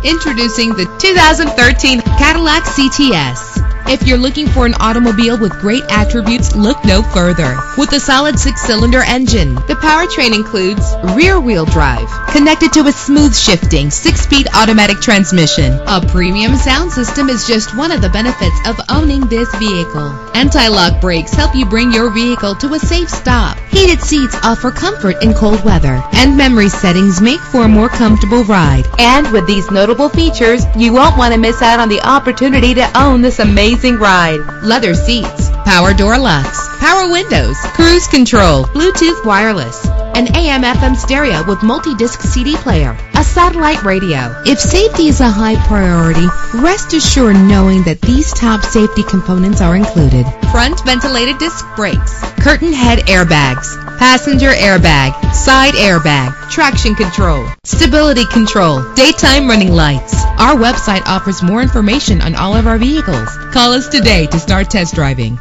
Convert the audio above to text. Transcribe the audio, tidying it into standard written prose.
Introducing the 2013 Cadillac CTS. If you're looking for an automobile with great attributes, look no further. With a solid 6-cylinder engine, the powertrain includes rear-wheel drive, connected to a smooth shifting 6-speed automatic transmission. A premium sound system is just one of the benefits of owning this vehicle. Anti-lock brakes help you bring your vehicle to a safe stop. Heated seats offer comfort in cold weather, and memory settings make for a more comfortable ride. And with these notable features, you won't want to miss out on the opportunity to own this amazing ride. Leather seats, power door locks, power windows, cruise control, Bluetooth wireless, an AM/FM stereo with multi-disc CD player, a satellite radio. If safety is a high priority, rest assured knowing that these top safety components are included. Front ventilated disc brakes, curtain head airbags, passenger airbag, side airbag, traction control, stability control, daytime running lights. Our website offers more information on all of our vehicles. Call us today to start test driving.